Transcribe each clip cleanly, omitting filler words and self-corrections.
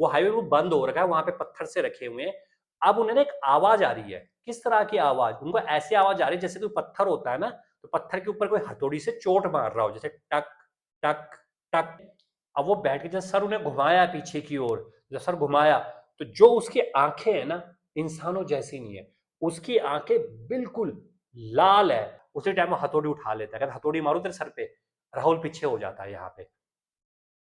वो हाईवे वो बंद हो रखा है, वहां पे पत्थर से रखे हुए हैं। अब उन्हें ना एक आवाज आ रही है। किस तरह की आवाज? उनको ऐसी आवाज आ रही है जैसे कोई पत्थर होता है ना, तो पत्थर के ऊपर कोई हथौड़ी से चोट मार रहा हो, जैसे टक टक टक। अब वो बैठ के जब सर उन्हें घुमाया पीछे की ओर, जब सर घुमाया, तो जो उसकी आंखें हैं ना, इंसानों जैसी नहीं है। उसकी आंखें बिल्कुल लाल है। उसी टाइम वो हथौड़ी उठा लेता है, कहता हथौड़ी मारो तेरे सर पे। राहुल पीछे हो जाता है यहाँ पे।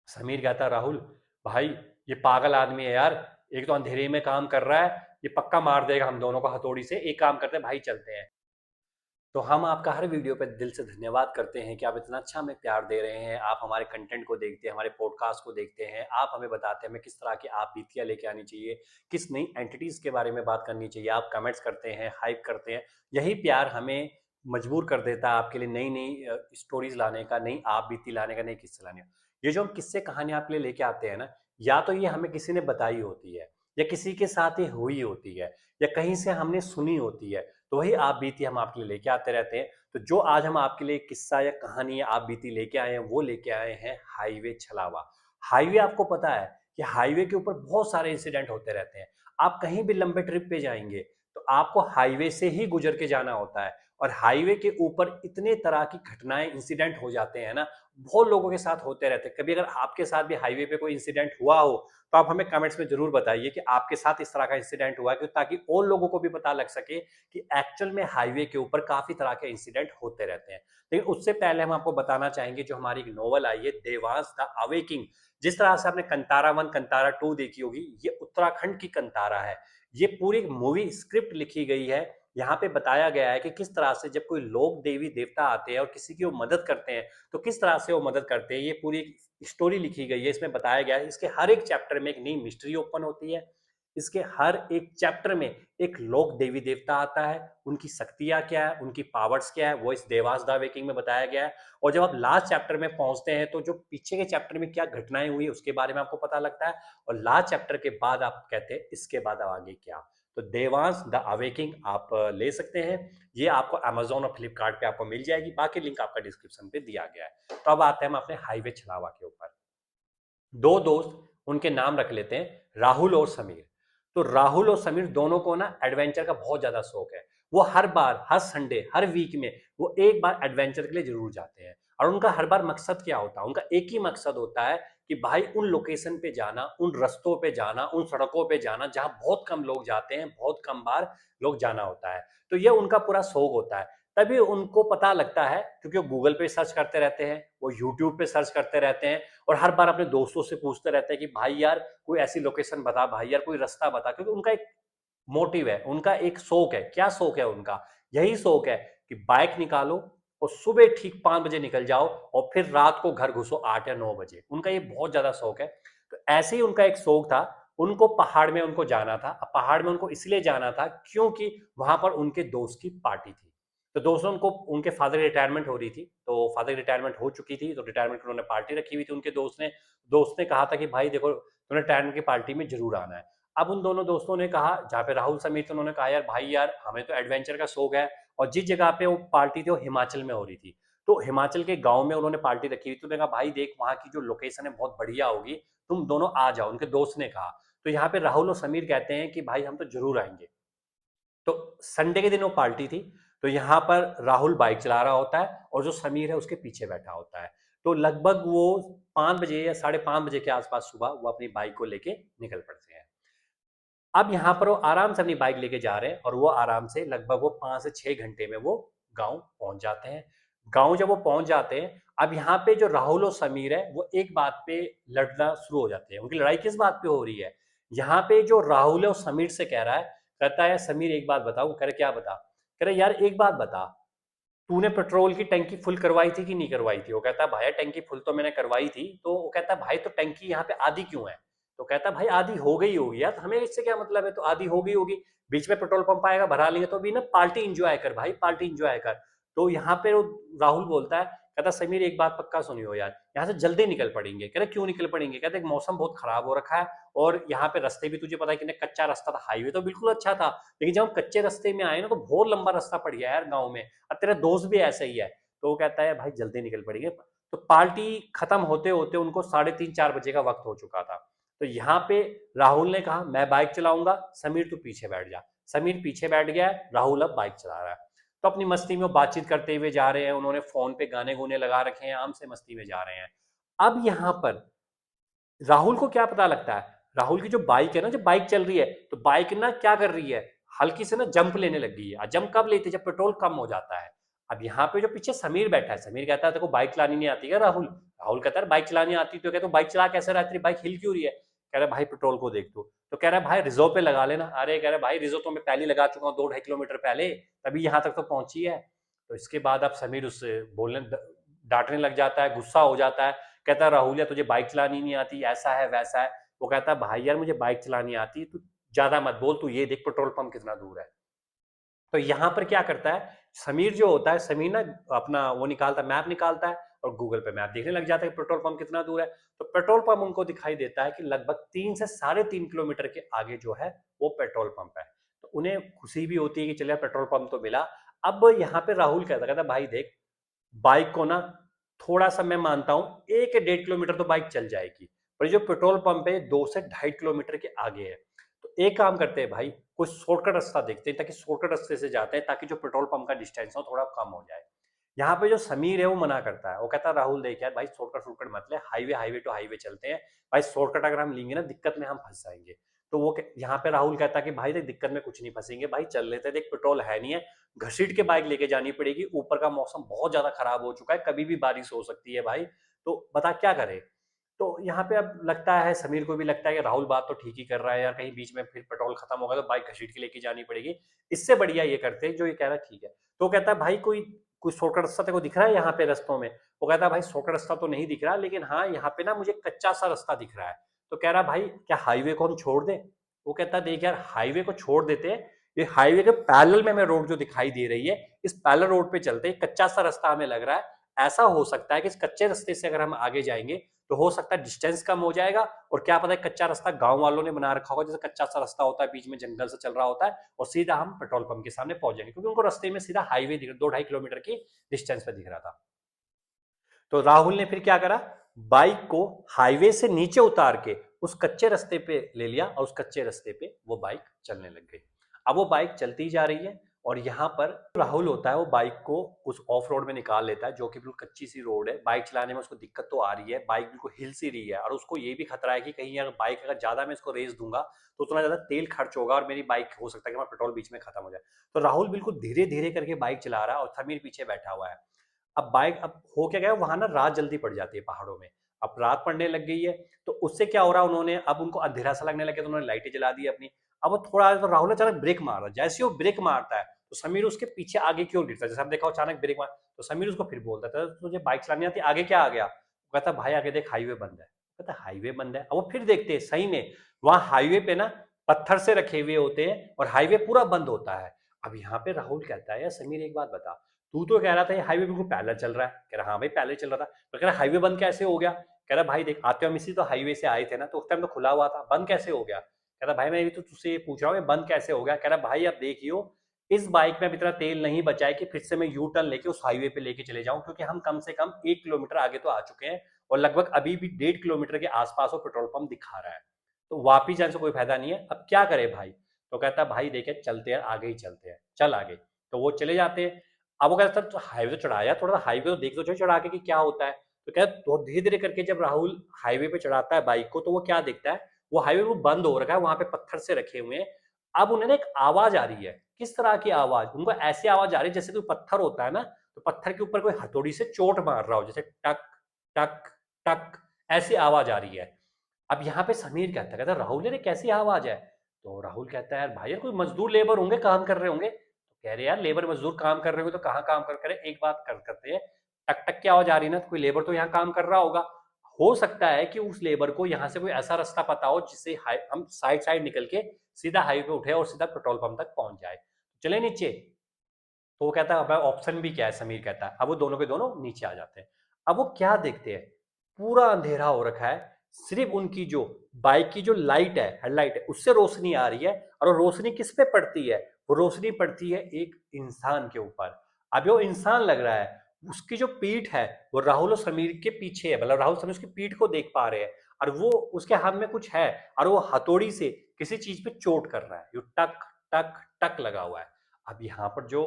समीर कहता है राहुल भाई, ये पागल आदमी है यार, एक तो अंधेरे में काम कर रहा है, ये पक्का मार देगा हम दोनों को हथौड़ी से। एक काम करते हैं भाई, चलते हैं। तो हम आपका हर वीडियो पे दिल से धन्यवाद करते हैं कि आप इतना अच्छा हमें प्यार दे रहे हैं, आप हमारे कंटेंट को देखते हैं, हमारे पॉडकास्ट को देखते हैं, आप हमें बताते हैं हमें किस तरह की आप बीतियाँ लेके आनी चाहिए, किस नई एंटिटीज़ के बारे में बात करनी चाहिए, आप कमेंट्स करते हैं, हाइप करते हैं। यही प्यार हमें मजबूर कर देता है आपके लिए नई नई स्टोरीज लाने का, नई आप बीती लाने का, नई किस्से लाने का। ये जो हम किस्से कहानियाँ आपके लिए लेके आते हैं ना, या तो ये हमें किसी ने बताई होती है, या किसी के साथ ही हुई होती है, या कहीं से हमने सुनी होती है, तो वही आप बीती हम आपके लिए लेके आते रहते हैं। तो जो आज हम आपके लिए किस्सा या कहानी या आप बीती लेके आए हैं, वो लेके आए हैं हाईवे छलावा। हाईवे, आपको पता है कि हाईवे के ऊपर बहुत सारे इंसिडेंट होते रहते हैं। आप कहीं भी लंबे ट्रिप पे जाएंगे तो आपको हाईवे से ही गुजर के जाना होता है। और हाईवे के ऊपर इतने तरह की घटनाएं, इंसिडेंट हो जाते हैं ना, बहुत लोगों के साथ होते रहते हैं। कभी अगर आपके साथ भी हाईवे पे कोई इंसिडेंट हुआ हो, तो आप हमें कमेंट्स में जरूर बताइए कि आपके साथ इस तरह का इंसिडेंट हुआ है, ताकि और लोगों को भी पता लग सके कि एक्चुअल में हाईवे के ऊपर काफी तरह के इंसिडेंट होते रहते हैं। लेकिन उससे पहले हम आपको बताना चाहेंगे, जो हमारी एक नॉवल आई है देवांश द अवेकिंग, जिस तरह से आपने कंतारा 1 कंतारा 2 देखी होगी, ये उत्तराखंड की कंतारा है। ये पूरी मूवी स्क्रिप्ट लिखी गई है। यहाँ पे बताया गया है कि किस तरह से जब कोई लोक देवी देवता आते हैं और किसी की वो मदद करते हैं, तो किस तरह से वो मदद करते हैं। ये पूरी स्टोरी लिखी गई है, इसमें बताया गया है। इसके हर एक चैप्टर में एक नई मिस्ट्री ओपन होती है। इसके हर एक चैप्टर में एक लोक देवी देवता आता है, उनकी शक्तियां क्या है, उनकी पावर्स क्या है, वो इस देवास द वेकिंग में बताया गया है। और जब आप लास्ट चैप्टर में पहुंचते हैं, तो जो पीछे के चैप्टर में क्या घटनाएं हुई उसके बारे में आपको पता लगता है। और लास्ट चैप्टर के बाद आप कहते हैं इसके बाद अब आगे क्या। तो देवांश द अवेकिंग आप ले सकते हैं। ये आपको अमेजोन और फ्लिपकार्ट पे आपको मिल जाएगी, बाकी लिंक आपका डिस्क्रिप्शन पे दिया गया है। तो अब आते हैं हम अपने हाईवे छलावा के ऊपर। दो दोस्त, उनके नाम रख लेते हैं राहुल और समीर। तो राहुल और समीर दोनों को ना एडवेंचर का बहुत ज्यादा शौक है। वो हर बार, हर संडे, हर वीक में वो एक बार एडवेंचर के लिए जरूर जाते हैं। और उनका हर बार मकसद क्या होता है? उनका एक ही मकसद होता है कि भाई उन लोकेशन पे जाना, उन रस्तों पे जाना, उन सड़कों पे जाना जहां बहुत कम लोग जाते हैं, बहुत कम बार लोग जाना होता है। तो ये उनका पूरा शौक होता है। तभी उनको पता लगता है, क्योंकि वो गूगल पे सर्च करते रहते हैं, वो यूट्यूब पे सर्च करते रहते हैं, और हर बार अपने दोस्तों से पूछते रहते हैं कि भाई यार कोई ऐसी लोकेशन बता, भाई यार कोई रास्ता बता। क्योंकि उनका एक मोटिव है, उनका एक शौक है। क्या शौक है उनका? यही शौक है कि बाइक निकालो और सुबह ठीक 5 बजे निकल जाओ, और फिर रात को घर घुसो 8 या 9 बजे। उनका ये बहुत ज्यादा शौक है। तो ऐसे ही उनका एक शौक था, उनको पहाड़ में उनको जाना था। अब पहाड़ में उनको इसलिए जाना था क्योंकि वहां पर उनके दोस्त की पार्टी थी। तो दोस्तों, उनको उनके फादर की रिटायरमेंट हो रही थी, तो फादर की रिटायरमेंट हो चुकी थी, तो रिटायरमेंट उन्होंने पार्टी रखी हुई थी उनके दोस्त ने कहा था कि भाई देखो, तुम्हें रिटायरमेंट की पार्टी में जरूर आना है। अब उन दोनों दोस्तों ने कहा, जहाँ पे राहुल समीर थे, उन्होंने कहा यार भाई यार हमें तो एडवेंचर का शौक है। और जिस जगह पे वो पार्टी थी वो हिमाचल में हो रही थी। तो हिमाचल के गांव में उन्होंने पार्टी रखी हुई थी। उन्होंने कहा भाई देख, वहां की जो लोकेशन है बहुत बढ़िया होगी, तुम दोनों आ जाओ, उनके दोस्त ने कहा। तो यहाँ पे राहुल और समीर कहते हैं कि भाई हम तो जरूर आएंगे। तो संडे के दिन वो पार्टी थी। तो यहाँ पर राहुल बाइक चला रहा होता है, और जो समीर है उसके पीछे बैठा होता है। तो लगभग वो 5 बजे या 5:30 बजे के आसपास सुबह वो अपनी बाइक को लेके निकल पड़ते हैं। अब यहाँ पर वो आराम से अपनी बाइक लेके जा रहे हैं, और वो आराम से लगभग वो 5 से 6 घंटे में वो गांव पहुंच जाते हैं। गांव जब वो पहुंच जाते हैं, अब यहाँ पे जो राहुल और समीर है वो एक बात पे लड़ना शुरू हो जाते हैं। उनकी लड़ाई किस बात पे हो रही है? यहाँ पे जो राहुल है वो समीर से कह रहा है, कहता है समीर एक बात बताओ। कह रहे क्या बता? कह रहे यार एक बात बता, तूने पेट्रोल की टंकी फुल करवाई थी कि नहीं करवाई थी? वो कहता है भाई टंकी फुल तो मैंने करवाई थी। तो वो कहता है भाई तो टंकी यहाँ पे आधी क्यों है? तो कहता है भाई आधी हो गई होगी यार, तो हमें इससे क्या मतलब है? तो आधी हो गई होगी, बीच में पेट्रोल पंप आएगा, भरा लेंगे। तो अभी ना पार्टी इंजॉय कर भाई, पार्टी इंजॉय कर। तो यहाँ पे राहुल बोलता है, कहता समीर एक बात पक्का सुनियो यार, यहाँ से जल्दी निकल पड़ेंगे। कह रहे क्यों निकल पड़ेंगे? कहते मौसम बहुत खराब हो रखा है, और यहाँ पे रास्ते भी तुझे पता है कि कच्चा रास्ता था। हाईवे तो बिल्कुल अच्छा था, लेकिन जब हम कच्चे रास्ते में आए ना, तो बहुत लंबा रास्ता पड़ गया यार गाँव में। और तेरा दोस्त भी ऐसा ही है। तो वो कहता है भाई जल्दी निकल पड़ेंगे। तो पार्टी खत्म होते होते उनको 3:30 4 बजे का वक्त हो चुका था। तो यहाँ पे राहुल ने कहा मैं बाइक चलाऊंगा, समीर तू पीछे बैठ जा। समीर पीछे बैठ गया है, राहुल अब बाइक चला रहा है। तो अपनी मस्ती में वो बातचीत करते हुए जा रहे हैं, उन्होंने फोन पे गाने गुने लगा रखे हैं, आम से मस्ती में जा रहे हैं। अब यहाँ पर राहुल को क्या पता लगता है, राहुल की जो बाइक है ना, जब बाइक चल रही है तो बाइक ना क्या कर रही है, हल्की से ना जंप लेने लग गई है। जंप कब लेती है, जब पेट्रोल कम हो जाता है। अब यहाँ पे जो पीछे समीर बैठा है, समीर कहता है तेरे को बाइक चलानी नहीं आती है राहुल। राहुल कहता है बाइक चलानी आती, तो कहते बाइक चला कैसे रहा, तेरी बाइक हिल क्यों रही है। कह रहा भाई पेट्रोल को देख तो कह रहा भाई रिजर्व पे लगा लेना। अरे कह रहा भाई रिजर्व तो मैं पहले लगा चुका हूँ 2-2.5 किलोमीटर पहले, तभी यहाँ तक तो पहुंची है। तो इसके बाद अब समीर उससे बोलने डांटने लग जाता है, गुस्सा हो जाता है। कहता है राहुल या तुझे बाइक चलानी नहीं आती, ऐसा है वैसा है। वो कहता है भाई यार मुझे बाइक चलानी आती, तू ज्यादा मत बोल, तू ये देख पेट्रोल पंप कितना दूर है। तो यहां पर क्या करता है समीर, जो होता है समीर ना अपना वो निकालता है, मैप निकालता है और गूगल पे मैप देखने लग जाता है कि पेट्रोल पंप कितना दूर है। तो पेट्रोल पंप उनको दिखाई देता है कि लगभग 3 से 3.5 किलोमीटर के आगे जो है वो पेट्रोल पंप है। तो उन्हें खुशी भी होती है कि चलिए पेट्रोल पंप तो मिला। अब यहाँ पे राहुल कहता भाई देख, बाइक को ना थोड़ा सा मैं मानता हूं 1-1.5 किलोमीटर तो बाइक चल जाएगी, पर जो पेट्रोल पंप है 2 से 2.5 किलोमीटर के आगे है। तो एक काम करते हैं भाई, कोई शॉर्टकट रास्ता देखते हैं, ताकि शॉर्टकट रास्ते से जाते हैं, ताकि जो पेट्रोल पंप का डिस्टेंस हो थोड़ा कम हो जाए। यहाँ पे जो समीर है वो मना करता है, वो कहता है राहुल देख यार भाई शॉर्टकट शॉर्टकट मत ले, हाईवे टू हाईवे चलते हैं। भाई शॉर्टकट अगर हम लेंगे ना दिक्कत में हम फंस जाएंगे। तो वो यहाँ पे राहुल कहता है कि भाई देख दिक्कत में कुछ नहीं फंसेंगे, भाई चल लेते हैं, देख पेट्रोल है नहीं है, घसीट के बाइक लेके जानी पड़ेगी, ऊपर का मौसम बहुत ज्यादा खराब हो चुका है, कभी भी बारिश हो सकती है भाई, तो बता क्या करे। तो यहाँ पे अब लगता है समीर को भी लगता है कि राहुल बात तो ठीक ही कर रहा है यार, कहीं बीच में फिर पेट्रोल खत्म होगा तो बाइक घसीट के लेके जानी पड़ेगी। इससे बढ़िया ये करते हैं जो ये कह रहा है ठीक है। तो कहता है भाई कोई कोई शॉर्टकट रास्ता तेरे को दिख रहा है यहाँ पे रस्तों में। वो कहता है भाई शॉर्टकट रास्ता तो नहीं दिख रहा, लेकिन हाँ यहाँ पे ना मुझे कच्चा सा रास्ता दिख रहा है। तो कह रहा भाई क्या हाईवे को हम छोड़ दें। वो कहता है देख यार हाईवे को छोड़ देते हैं, ये हाईवे के पैरेलल में हमें रोड जो दिखाई दे रही है, इस पैरेलल रोड पे चलते हैं, कच्चा सा रास्ता हमें लग रहा है। ऐसा हो सकता है कि इस कच्चे रास्ते से अगर हम आगे जाएंगे तो हो सकता है डिस्टेंस कम हो जाएगा, और क्या पता है कच्चा रास्ता गांव वालों ने बना रखा होगा, जैसे कच्चा सा रास्ता होता है बीच में जंगल से चल रहा होता है, और सीधा हम पेट्रोल पंप के सामने पहुंच जाएंगे, क्योंकि उनको रास्ते में सीधा हाईवे दिख 2-2.5 किलोमीटर की डिस्टेंस पे दिख रहा था। तो राहुल ने फिर क्या करा, बाइक को हाईवे से नीचे उतार के उस कच्चे रास्ते पे ले लिया, और उस कच्चे रास्ते पे वो बाइक चलने लग गई। अब वो बाइक चलती जा रही है, और यहाँ पर राहुल होता है वो बाइक को उस ऑफ रोड में निकाल लेता है, जो कि बिल्कुल कच्ची सी रोड है। बाइक चलाने में उसको दिक्कत तो आ रही है, बाइक बिल्कुल हिल सी रही है, और उसको ये भी खतरा है कि कहीं अगर बाइक अगर ज्यादा मैं इसको रेस दूंगा तो उतना ज्यादा तेल खर्च होगा, और मेरी बाइक हो सकता है कि हमारा पेट्रोल बीच में खत्म हो जाए। तो राहुल बिल्कुल धीरे धीरे करके बाइक चला रहा है, और समीर पीछे बैठा हुआ है। अब बाइक अब हो क्या गया, वहां ना रात जल्दी पड़ जाती है पहाड़ों में। अब रात पड़ने लग गई है, तो उससे क्या हो रहा है, उन्होंने अब उनको अंधेरा सा लगने लगे, तो उन्होंने लाइटें जला दी अपनी। अब वो थोड़ा तो राहुल अचानक ब्रेक मार रहा है, जैसे ही वो ब्रेक मारता है तो समीर उसके पीछे आगे की ओर गिरता है, जैसे आप देखा अचानक ब्रेक मार। तो समीर उसको फिर बोलता था तुझे बाइक चलानी आती, आगे क्या आ गया। वो कहता भाई आगे देख हाईवे बंद है। कहता हाईवे बंद है। अब वो फिर देखते हैं सही में वहां हाईवे पे ना पत्थर से रखे हुए होते हैं, और हाईवे पूरा बंद होता है। अब यहाँ पे राहुल कहता है यार समीर एक बात बता, तू तो कह रहा था ये हाईवे बिल्कुल पैरेलल चल रहा है। कह रहा हाँ भाई पैरेलल चल रहा था। तो कह रहा हाईवे बंद कैसे हो गया। कह रहा भाई देख आते हम इसी तो हाईवे से आए थे ना, तो उस टाइम तो खुला हुआ था, बंद कैसे हो गया। कह रहा भाई मैं भी तो तुझसे ये पूछ रहा हूँ बंद कैसे हो गया। कह रहा भाई अब देखियो इस बाइक में अब इतना तेल नहीं बचा है कि फिर से मैं यू टर्न लेके उस हाईवे पे लेके चले जाऊं, क्योंकि हम कम से कम 1 किलोमीटर आगे तो आ चुके हैं, और लगभग अभी भी 1.5 किलोमीटर के आसपास वो पेट्रोल पंप दिखा रहा है। तो वापिस जाने से कोई फायदा नहीं है, अब क्या करे भाई। तो कहता भाई देखे चलते हैं आगे ही चलते हैं, चल आगे। तो वो चले जाते हैं। अब वो कहता तो हाईवे तो चढ़ाया, थोड़ा सा हाईवे तो देख तो चढ़ा के कि क्या होता है। तो क्या तो धीरे धीरे करके जब राहुल हाईवे पे चढ़ाता है बाइक को, तो वो क्या देखता है, वो हाईवे वो बंद हो रखा है, वहां पे पत्थर से रखे हुए हैं। अब उन्हें एक आवाज आ रही है। किस तरह की आवाज, उनको ऐसी आवाज आ रही है जैसे कोई पत्थर होता है ना, तो पत्थर के ऊपर कोई हथौड़ी से चोट मार रहा हो, जैसे टक टक टक, ऐसी आवाज आ रही है। अब यहाँ पे समीर कहता राहुल ने कैसी आवाज है। तो राहुल कहता है यार भाई यार कोई मजदूर लेबर होंगे, काम कर रहे होंगे। तो कह रहे यार लेबर मजदूर काम कर रहे होंगे तो कहाँ काम कर करे, एक बात करते हैं, टक टक की आवाज आ रही है ना, तो कोई लेबर तो यहाँ काम कर रहा होगा। हो सकता है कि उस लेबर को यहाँ से कोई ऐसा रास्ता पता हो जिससे हम साइड साइड निकल के सीधा हाईवे पे उठे और सीधा पेट्रोल पंप तक पहुंच जाए। चले नीचे। तो वो कहता है अब ऑप्शन भी क्या है, समीर कहता है। अब वो दोनों के दोनों नीचे आ जाते हैं। अब वो क्या देखते हैं, पूरा अंधेरा हो रखा है, सिर्फ उनकी जो बाइक की जो लाइट है, हेडलाइट है, उससे रोशनी आ रही है। और वो रोशनी किस पे पड़ती है, वो रोशनी पड़ती है एक इंसान के ऊपर। अब वो इंसान लग रहा है, उसकी जो पीठ है वो राहुल और समीर के पीछे है, मतलब राहुल समीर उसकी पीठ को देख पा रहे हैं। और वो उसके हाथ में कुछ है और वो हथौड़ी से किसी चीज पे चोट कर रहा है, यो टक टक टक लगा हुआ है। अब यहाँ पर जो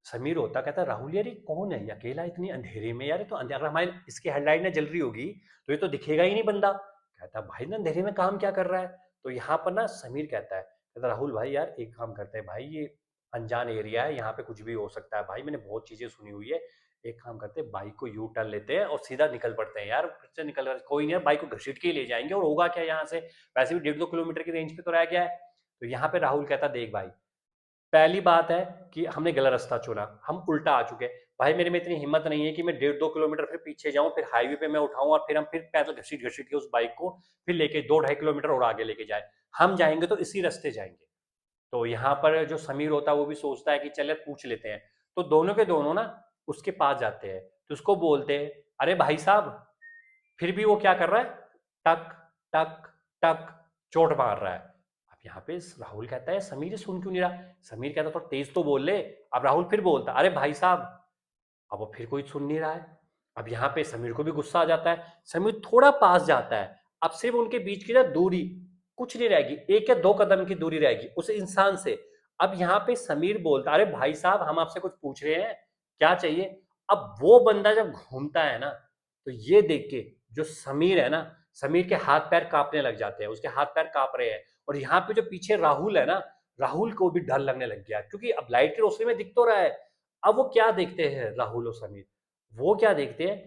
समीर होता कहता है राहुल यार ये कौन है, ये अकेला इतनी अंधेरे में यार, ये तो अगर हमारे इसकी हेडलाइट ना जल रही होगी तो ये तो दिखेगा ही नहीं बंदा। कहता भाई ना अंधेरे में काम क्या कर रहा है। तो यहाँ पर ना समीर कहता राहुल भाई यार एक काम करते हैं भाई, ये अनजान एरिया है, यहाँ पे कुछ भी हो सकता है भाई, मैंने बहुत चीजें सुनी हुई है, एक काम करते हैं बाइक को यू टर्न लेते हैं और सीधा निकल पड़ते हैं यार, फिर से निकल कोई नहीं है, बाइक को घसीट के ही ले जाएंगे और होगा क्या यहाँ से, वैसे भी 1.5-2 किलोमीटर की रेंज पे तो रह गया है। तो यहाँ पे राहुल कहता देख भाई, पहली बात है कि हमने गलत रास्ता चुना, हम उल्टा आ चुके हैं भाई, मेरे में इतनी हिम्मत नहीं है कि मैं 1.5-2 किलोमीटर फिर पीछे जाऊं, फिर हाईवे पे मैं उठाऊं और फिर हम फिर पैदल घसीट घसीट के उस बाइक को फिर लेके 2-2.5 किलोमीटर और आगे लेके जाए। हम जाएंगे तो इसी रास्ते जाएंगे। तो यहाँ पर जो समीर होता है वो भी सोचता है कि चले पूछ लेते हैं। तो दोनों के दोनों ना उसके पास जाते हैं, तो उसको बोलते हैं अरे भाई साहब, फिर भी वो क्या कर रहा है, टक टक टक चोट मार रहा है। अब यहाँ पे राहुल कहता है समीर ये सुन क्यों नहीं रहा, समीर कहता थोड़ा तेज तो बोल ले। अब राहुल फिर बोलता अरे भाई साहब, अब वो फिर कोई सुन नहीं रहा है। अब यहाँ पे समीर को भी गुस्सा आ जाता है, समीर थोड़ा पास जाता है, अब सिर्फ उनके बीच की ना दूरी कुछ नहीं रहेगी, 1 या 2 कदम की दूरी रहेगी उस इंसान से। अब यहाँ पे समीर बोलता अरे भाई साहब हम आपसे कुछ पूछ रहे हैं, क्या चाहिए। अब वो बंदा जब घूमता है ना, तो ये देख के जो समीर है ना, समीर के हाथ पैर कांपने लग जाते हैं, उसके हाथ पैर कांप रहे हैं। और यहाँ पे जो पीछे राहुल है ना, राहुल को भी डर लगने लग गया, क्योंकि अब लाइट की रोशनी में दिख तो रहा है। अब वो क्या देखते हैं राहुल और समीर, वो क्या देखते हैं,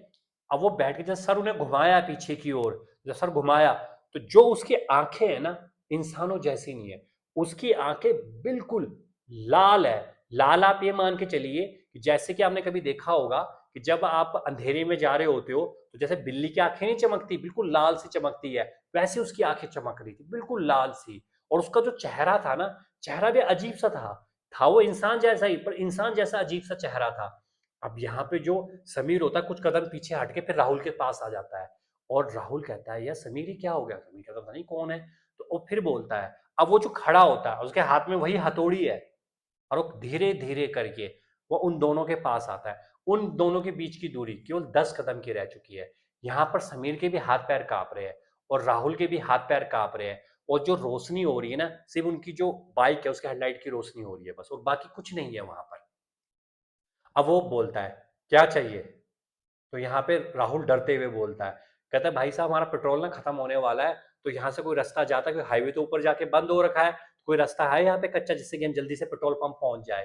अब वो बैठ के जब सर उन्हें घुमाया पीछे की ओर, जब सर घुमाया तो जो उसकी आंखें है ना इंसानों जैसी नहीं है, उसकी आंखें बिल्कुल लाल है। लाल आप ये मान के चलिए कि जैसे कि आपने कभी देखा होगा कि जब आप अंधेरे में जा रहे होते हो तो जैसे बिल्ली की आंखें नहीं चमकती, बिल्कुल लाल सी चमकती है, वैसे उसकी आंखें चमक रही थी बिल्कुल लाल सी। और उसका जो चेहरा था ना, चेहरा भी अजीब सा था वो इंसान जैसा ही, पर इंसान जैसा अजीब सा चेहरा था। अब यहाँ पे जो समीर होता है कुछ कदम पीछे हट के फिर राहुल के पास आ जाता है, और राहुल कहता है यार समीर ही क्या हो गया, समीर कहता नहीं कौन है। तो वो फिर बोलता है, अब वो जो खड़ा होता है उसके हाथ में वही हथौड़ी है, और वो धीरे धीरे करके वो उन दोनों के पास आता है। उन दोनों के बीच की दूरी केवल 10 कदम की रह चुकी है। यहाँ पर समीर के भी हाथ पैर कांप रहे हैं और राहुल के भी हाथ पैर कांप रहे हैं, और जो रोशनी हो रही है ना सिर्फ उनकी जो बाइक है उसके हेडलाइट की रोशनी हो रही है बस, और बाकी कुछ नहीं है वहां पर। अब वो बोलता है क्या चाहिए। तो यहाँ पे राहुल डरते हुए बोलता है, कहता है भाई साहब हमारा पेट्रोल ना खत्म होने वाला है, तो यहाँ से कोई रास्ता जाता है, क्योंकि हाईवे तो ऊपर जाके बंद हो रखा है, कोई रास्ता है यहाँ पे कच्चा जिससे कि हम जल्दी से पेट्रोल पंप पहुंच जाए।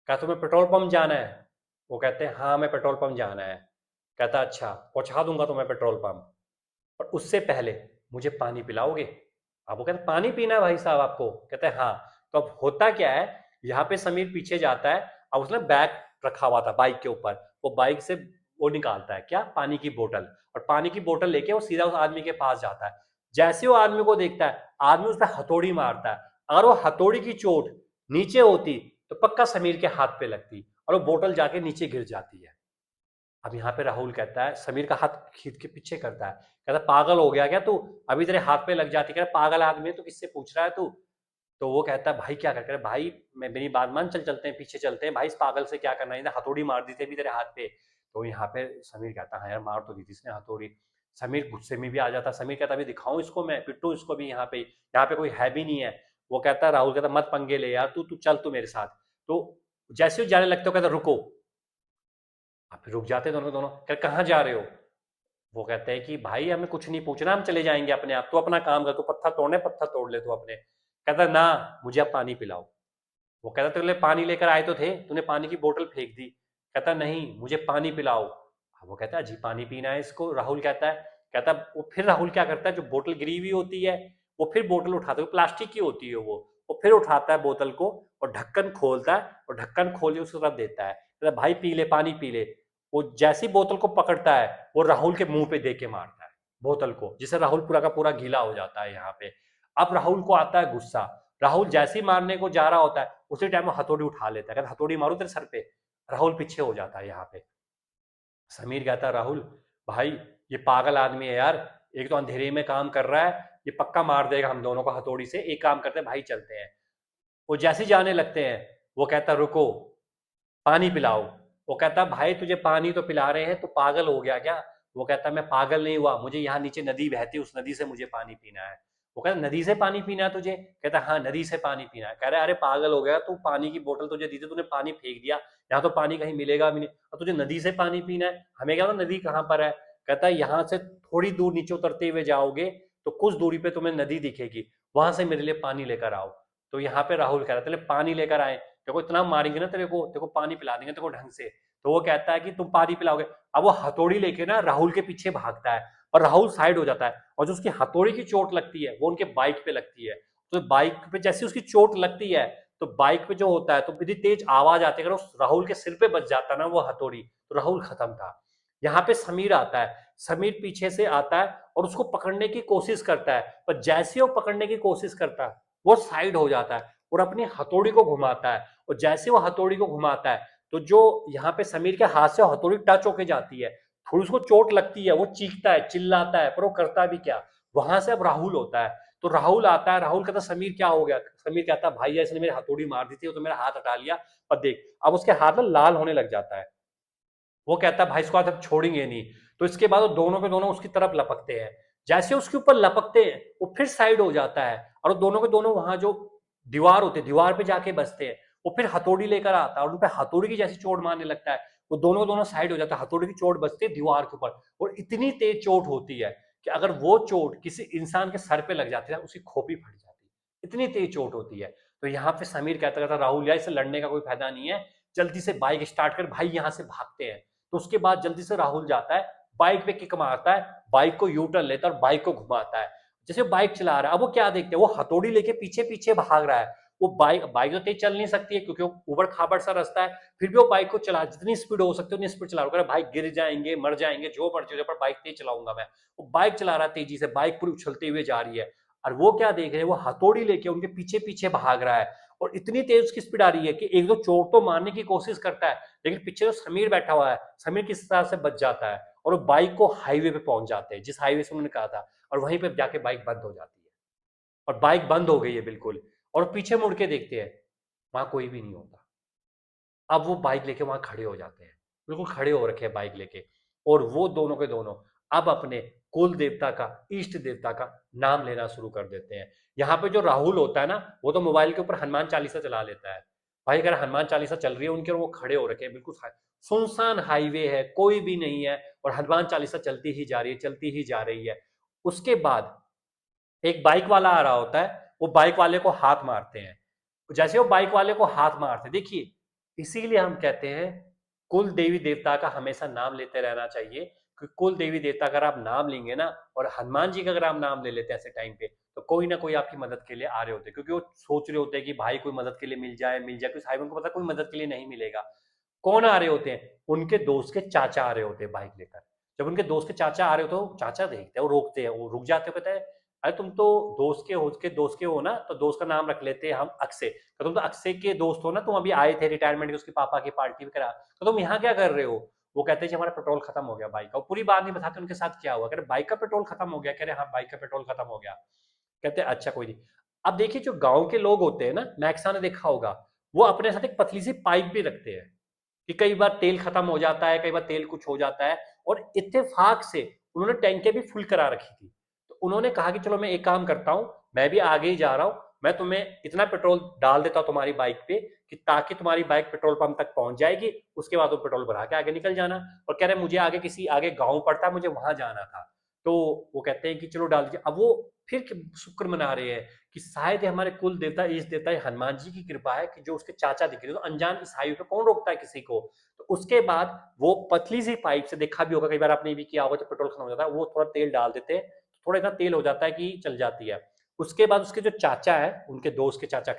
क्या तुम्हें पेट्रोल पंप जाना है। वो कहते हैं हाँ हमें पेट्रोल पंप जाना है। कहता अच्छा पहुंचा दूंगा तुम्हें पेट्रोल पंप, पर उससे पहले मुझे पानी पिलाओगे। अब वो कहते पानी पीना है भाई साहब आपको। कहते हैं हाँ। तो अब होता क्या है, यहाँ पे समीर पीछे जाता है, अब उसने बैग रखा हुआ था बाइक के ऊपर, वो बाइक से वो निकालता है क्या, पानी की बोतल, और पानी की बोतल लेके वो सीधा उस आदमी के पास जाता है। जैसे वो आदमी को देखता है, आदमी उस पर हथौड़ी मारता है, अगर वो हथौड़ी की चोट नीचे होती तो पक्का समीर के हाथ पे लगती और वो बोतल जाके नीचे गिर जाती है। अब यहाँ पे राहुल कहता है, समीर का हाथ खींच के पीछे करता है, कहता पागल हो गया क्या तू, अभी तेरे हाथ पे लग जाती, कहता पागल आदमी तो किससे पूछ रहा है तू। तो वो कहता है भाई क्या कर, भाई मैं मेरी बात मान, चल चलते हैं पीछे चलते हैं भाई, इस पागल से क्या करना है, हथौड़ी मार दी थी अभी तेरे हाथ पे। तो यहाँ पे समीर कहता है हाँ यार मार तो दी थी इसने हथौड़ी। समीर गुस्से में भी आ जाता, समीर कहता अभी दिखाऊं इसको, मैं पिट्टू इसको भी, यहाँ पे कोई है भी नहीं है। वो कहता है, राहुल कहता मत पंगे ले यार, तू तू चल तू मेरे साथ। तो जैसे ही जाने लगते हो कहता रुको। आप रुक जाते दोनों दोनों, कह कहाँ जा रहे हो। वो कहते हैं कि भाई हमें कुछ नहीं पूछना, हम चले जाएंगे अपने आप, तू अपना काम कर, तू पत्थर तोड़ने पत्थर तोड़ ले तू अपने। कहता ना मुझे अब पानी पिलाओ। वो कहता तेरे लिए पानी लेकर आए तो थे, तूने पानी की बोतल फेंक दी। कहता नहीं मुझे पानी पिलाओ। वो कहता है जी पानी पीना है इसको, राहुल कहता वो फिर राहुल क्या करता है, जो बोतल गिरी हुई होती है वो फिर बोतल उठाता है, प्लास्टिक की होती है वो फिर उठाता है बोतल को और ढक्कन खोलता है, और ढक्कन खोल के उसको तरफ देता है, कहता भाई पी ले पानी पी ले। वो जैसी बोतल को पकड़ता है वो राहुल के मुंह पे दे के मारता है बोतल को, जिससे राहुल पूरा का पूरा गीला हो जाता है यहाँ पे। अब राहुल को आता है गुस्सा, राहुल जैसे ही मारने को जा रहा होता है उसी टाइम वो हथौड़ी उठा लेता है, कहता हथौड़ी मारो तेरे सर पे। राहुल पीछे हो जाता है यहाँ पे। समीर कहता है राहुल भाई ये पागल आदमी है यार, एक तो अंधेरे में काम कर रहा है, ये पक्का मार देगा हम दोनों को हथौड़ी से, एक काम करते हैं भाई चलते हैं। वो जैसे ही जाने लगते हैं वो कहता रुको पानी पिलाओ। वो कहता भाई तुझे पानी तो पिला रहे हैं, तो पागल हो गया क्या। वो कहता है मैं पागल नहीं हुआ, मुझे यहाँ नीचे नदी बहती है, उस नदी से मुझे पानी पीना है। वो कहता नदी से पानी पीना है तुझे? कहता हाँ नदी से पानी पीना है। कह रहा है अरे पागल हो गया तू, पानी की बोतल तुझे दी थी, तूने पानी फेंक दिया, यहाँ तो पानी कहीं मिलेगा भी नहीं, और तुझे नदी से पानी पीना है? हमें क्या पता नदी कहाँ पर है। कहता है यहाँ से थोड़ी दूर नीचे उतरते हुए जाओगे तो कुछ दूरी पे तुम्हें नदी दिखेगी, वहां से मेरे लिए पानी लेकर आओ। तो यहाँ पे राहुल कह रहा है तेरे पानी लेकर आए, तेरे को इतना मारेंगे ना, तेरे को पानी पिला देंगे तेरे को ढंग से। तो वो कहता है कि तुम पानी पिलाओगे। अब वो हथौड़ी लेके ना राहुल के पीछे भागता है, और राहुल साइड हो जाता है, और जो उसकी हथौड़ी की चोट लगती है वो उनके बाइक पे लगती है। तो बाइक पे जैसे उसकी चोट लगती है तो बाइक पे जो होता है तो इतनी तेज आवाज आती है, अगर उस राहुल के सिर पे बच जाता ना वो हथौड़ी तो राहुल खत्म था। यहाँ पे समीर आता है, समीर पीछे से आता है और उसको पकड़ने की कोशिश करता है, पर जैसे वो पकड़ने की कोशिश करता है वो साइड हो जाता है और अपनी हथौड़ी को घुमाता है, और जैसे वो हथौड़ी को घुमाता है तो जो यहाँ पे समीर के हाथ से हथौड़ी टच होके जाती है, थोड़ी उसको चोट लगती है, वो चीखता है चिल्लाता है, पर वो करता भी क्या। वहां से अब राहुल होता है, तो राहुल आता है, राहुल कहता समीर क्या हो गया। समीर कहता है भाई इसने मेरी हथौड़ी मार दी थी तो मेरा हाथ हटा लिया, पर देख अब उसके हाथ में लाल होने लग जाता है। वो कहता है भाई इसको आज हम छोड़ेंगे नहीं। तो इसके बाद वो दोनों के दोनों उसकी तरफ लपकते हैं, जैसे उसके ऊपर लपकते हैं वो फिर साइड हो जाता है, और वो दोनों के दोनों वहां जो दीवार होती है दीवार पे जाके बसते हैं। वो फिर हथौड़ी लेकर आता है और उन पर हथौड़ी की जैसी चोट मारने लगता है, वो दोनों दोनों साइड हो जाता है, हथौड़ी की चोट बचती है दीवार के ऊपर, और इतनी तेज चोट होती है कि अगर वो चोट किसी इंसान के सर पे लग जाती है उसकी खोपड़ी फट जाती है, इतनी तेज चोट होती है। तो यहाँ पे समीर कहता कहता राहुल यार इससे लड़ने का कोई फायदा नहीं है, जल्दी से बाइक स्टार्ट कर भाई यहाँ से भागते हैं। तो उसके बाद जल्दी से राहुल जाता है, बाइक पे किक मारता है, बाइक को यू टर्न लेता है और बाइक को घुमाता है। जैसे बाइक चला रहा है, अब वो क्या देखते हैं, वो हथौड़ी लेके पीछे पीछे भाग रहा है। वो बाइक बाइक तो तेज चल नहीं सकती है क्योंकि वो उबड़ खाबड़ सा रास्ता है, फिर भी वो बाइक को चला जितनी स्पीड हो सकती है उतनी स्पीड चला रहा है। भाई गिर जाएंगे मर जाएंगे जो मर्जी हो, पर बाइक तेज चलाऊंगा मैं। वो बाइक चला रहा है तेजी से, बाइक पूरी उछलते हुए जा रही है, और वो क्या देख रहे हैं, वो हथौड़ी लेके उनके पीछे पीछे भाग रहा है, और इतनी तेज उसकी स्पीड आ रही है कि एक दो चोट तो मारने की कोशिश करता है, लेकिन पीछे जो समीर बैठा हुआ है, समीर किस तरह से बच जाता है, और वो बाइक को हाईवे पे पहुंच जाते हैं जिस हाईवे से उन्होंने कहा था, और वहीं पे जाके बाइक बंद हो जाती है, और बाइक बंद हो गई है बिल्कुल। और पीछे मुड़ के देखते हैं, वहां कोई भी नहीं होता। अब वो बाइक लेके वहां खड़े हो जाते हैं, बिल्कुल खड़े हो रखे हैं बाइक लेके, और वो दोनों के दोनों अब अपने कुल देवता का, इष्ट देवता का नाम लेना शुरू कर देते हैं। यहाँ पे जो राहुल होता है ना, वो तो मोबाइल के ऊपर हनुमान चालीसा चला लेता है। भाई अगर हनुमान चालीसा चल रही है उनके, और वो खड़े हो रखे हैं बिल्कुल सुनसान हाईवे है, कोई भी नहीं है, और हनुमान चालीसा चलती ही जा रही है, चलती ही जा रही है। उसके बाद एक बाइक वाला आ रहा होता है, वो बाइक वाले को हाथ मारते हैं। जैसे वो बाइक वाले को हाथ मारते, देखिए इसीलिए हम कहते हैं कुल देवी देवता का हमेशा नाम लेते रहना चाहिए, क्योंकि कुल देवी देवता अगर आप नाम लेंगे ना, और हनुमान जी का अगर आप नाम ले लेते हैं ऐसे टाइम पे, तो कोई ना कोई आपकी मदद के लिए आ रहे होते हैं, क्योंकि वो सोच रहे होते हैं कि भाई कोई मदद के लिए मिल जाए मिल जाए, क्योंकि उनको पता कोई मदद के लिए नहीं मिलेगा। कौन आ रहे होते हैं, उनके दोस्त के चाचा आ रहे होते हैं बाइक लेकर। जब उनके दोस्त के चाचा आ रहे होते हैं, चाचा देखते हैं, वो रोकते हैं, वो रुक जाते हैं, कहते हैं अरे तुम तो दोस्त के हो ना, तो दोस्त का नाम रख लेते हैं हम अक्षय, तो तुम तो अक्षय के दोस्त हो ना, तुम अभी आए थे रिटायरमेंट की उसके पापा की पार्टी वगैरह, तो तुम यहाँ क्या कर रहे हो। वो कहते हैं कि हमारा पेट्रोल खत्म हो गया बाइक का, पूरी बात नहीं बताते उनके साथ क्या हुआ, कह रहे बाइक का पेट्रोल खत्म हो गया, कह रहे हाँ बाइक का पेट्रोल खत्म हो गया। कहते हैं अच्छा कोई नहीं। अब देखिए जो गांव के लोग होते हैं ना, मैक्सा ने देखा होगा, वो अपने साथ एक पतली सी पाइप भी रखते हैं, कि कई बार तेल खत्म हो जाता है, कई बार तेल कुछ हो जाता है, और इत्तेफाक से उन्होंने टैंके भी फुल करा रखी थी। तो उन्होंने कहा कि चलो मैं एक काम करता हूं, मैं भी आगे ही जा रहा हूं, मैं तुम्हें इतना पेट्रोल डाल देता हूं तुम्हारी बाइक पे, कि ताकि तुम्हारी बाइक पेट्रोल पंप तक पहुंच जाएगी, उसके बाद वो पेट्रोल भरा के आगे निकल जाना। और कह रहे मुझे आगे किसी आगे गांव पड़ता है, मुझे वहां जाना था। तो वो कहते हैं कि चलो डाल दीजिए। अब वो फिर शुक्र मना रहे हैं कि शायद हमारे कुल देवता इस देवता हनुमान जी की कृपा है कि जो उसके चाचा दिख रहे, तो अनजान इस हाईवे पे कौन रोकता है किसी को। तो उसके बाद वो पतली सी पाइप से, देखा भी होगा कई बार आपने भी किया होगा, तो पेट्रोल खत्म हो जाता है, वो थोड़ा तेल डाल देते हैं, थोड़ा इतना तेल हो जाता है कि चल जाती है। उसके बाद उसके जो चाचा है, उनके दोस्त के चाचा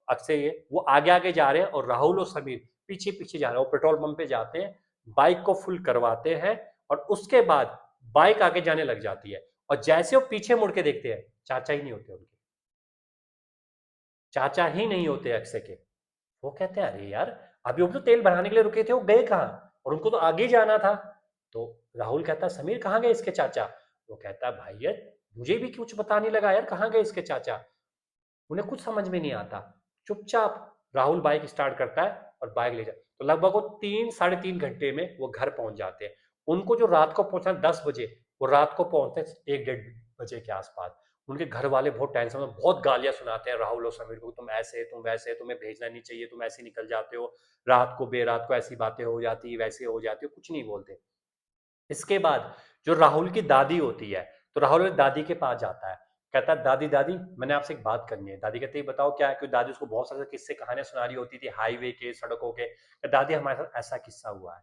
अक्षय वो आगे आगे जा रहे हैं, और राहुल और समीर पीछे पीछे जा रहे हैं। वो पेट्रोल पंप पे जाते हैं, बाइक को फुल करवाते हैं, और उसके बाद बाइक आगे जाने लग जाती है, और जैसे वो पीछे मुड़ के देखते हैं, चाचा ही नहीं होते उनके, चाचा ही नहीं होते अक्षय के। वो कहते हैं अरे यार, अभी वो तो तेल भराने के लिए रुके थे, वो गए कहाँ, और उनको तो आगे जाना था। तो राहुल कहता है समीर कहाँ गए इसके चाचा। वो कहता है भाई यार मुझे भी कुछ पता नहीं लगा यार, कहाँ गए इसके चाचा। उन्हें कुछ समझ में नहीं आता। चुपचाप राहुल बाइक स्टार्ट करता है और बाइक ले जाता, तो लगभग वो 3 साढ़े 3 घंटे में वो घर पहुंच जाते हैं। उनको जो रात को पहुंचना 10 बजे, वो रात को पहुंचते 1 डेढ़ बजे के आसपास। उनके घर वाले बहुत टेंशन में बहुत गालियां सुनाते हैं राहुल और समीर को, तुम ऐसे तुम वैसे, तुम्हें भेजना नहीं चाहिए, तुम ऐसे निकल जाते हो, रात को बेरात को ऐसी बातें हो जाती, वैसे हो जाती हो, कुछ नहीं बोलते। इसके बाद जो राहुल की दादी होती है, तो राहुल अपनी दादी के पास जाता है, कहता है दादी दादी मैंने आपसे एक बात करनी है। दादी कहती है बताओ क्या है, क्योंकि दादी उसको बहुत सारे किस्से कहानियां सुना रही होती थी हाईवे के, सड़कों के। दादी हमारे साथ ऐसा किस्सा हुआ है।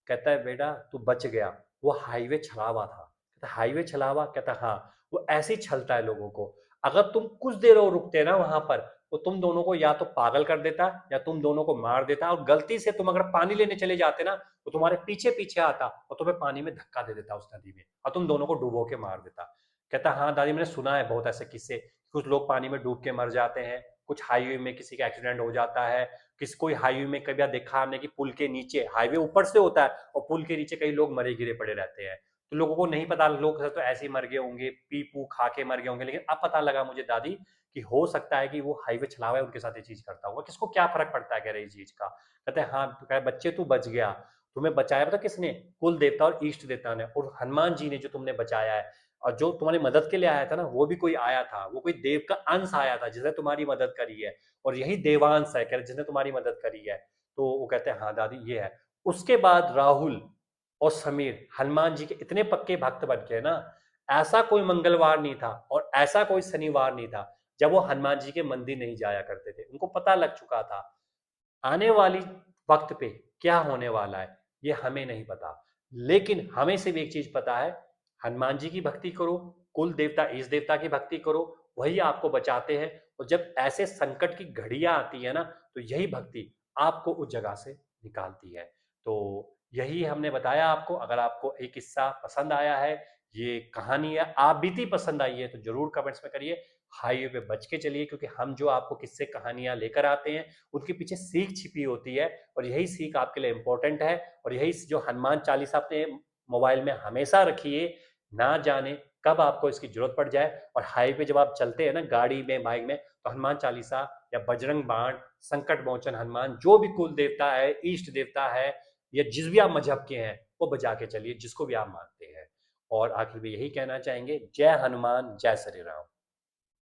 कहता है बेटा तू बच गया, वो हाईवे छला हुआ था। कहता हाईवे छला हुआ, कहता हाँ, वो ऐसे ही छलता है लोगों को। अगर तुम कुछ देर और रुकते ना वहां पर, वो तुम दोनों को या तो पागल कर देता या तुम दोनों को मार देता, और गलती से तुम अगर पानी लेने चले जाते ना, वो तुम्हारे पीछे पीछे आता और तुम्हें पानी में धक्का दे देता उस नदी में, और तुम दोनों को डुबो के मार देता। कहता हाँ दादी मैंने सुना है बहुत ऐसे किस्से, कुछ लोग पानी में डूब के मर जाते हैं, कुछ हाईवे में किसी का एक्सीडेंट हो जाता है, किसी कोई हाईवे में कभी देखा हमने कि पुल के नीचे, हाईवे ऊपर से होता है और पुल के नीचे कई लोग मरे गिरे पड़े रहते हैं। तो लोगों को नहीं पता, लोग तो ऐसे ही मर गए होंगे, पी पू खा के मर गए होंगे, लेकिन अब पता लगा मुझे दादी कि हो सकता है कि वो हाईवे छलावा है उनके साथ ये चीज करता होगा, किसको क्या फर्क पड़ता है कह रही चीज का। कहते हैं हाँ, तो कह बच्चे तू बच गया, तुम्हें बचाया पता किसने, कुल देवता और इष्ट देवता ने, और हनुमान जी ने जो तुमने बचाया है। और जो तुम्हारी मदद के लिए आया था ना, वो भी कोई आया था, वो कोई देव का अंश आया था जिसने तुम्हारी मदद करी है, और यही देवांश है कह रहे जिसने तुम्हारी मदद करी है। तो वो कहते हैं हाँ दादी ये है। उसके बाद राहुल और समीर हनुमान जी के इतने पक्के भक्त बन गए ना, ऐसा कोई मंगलवार नहीं था और ऐसा कोई शनिवार नहीं था जब वो हनुमान जी के मंदिर नहीं जाया करते थे। उनको पता लग चुका था आने वाली वक्त पे क्या होने वाला है, ये हमें नहीं पता, लेकिन हमें सिर्फ एक चीज पता है, हनुमान जी की भक्ति करो, कुल देवता इस देवता की भक्ति करो, वही आपको बचाते हैं। और जब ऐसे संकट की घड़ियां आती है ना, तो यही भक्ति आपको उस जगह से निकालती है। तो यही हमने बताया आपको। अगर आपको एक किस्सा पसंद आया है, ये कहानी है आप बीती पसंद आई है, तो जरूर कमेंट्स में करिए। हाईवे पे बच के चलिए, क्योंकि हम जो आपको किस्से कहानियां लेकर आते हैं उनके पीछे सीख छिपी होती है, और यही सीख आपके लिए इंपॉर्टेंट है। और यही जो हनुमान चालीसा अपने मोबाइल में हमेशा रखिए, ना जाने कब आपको इसकी जरूरत पड़ जाए। और हाईवे पे जब आप चलते हैं ना, गाड़ी में बाइक में, तो हनुमान चालीसा या बजरंग बाण, संकट मोचन हनुमान, जो भी कुल देवता है, इष्ट देवता है, या जिस भी आप मजहब के हैं, वो बजा के चलिए, जिसको भी आप मानते हैं। और आखिर में यही कहना चाहेंगे, जय हनुमान जय श्री राम।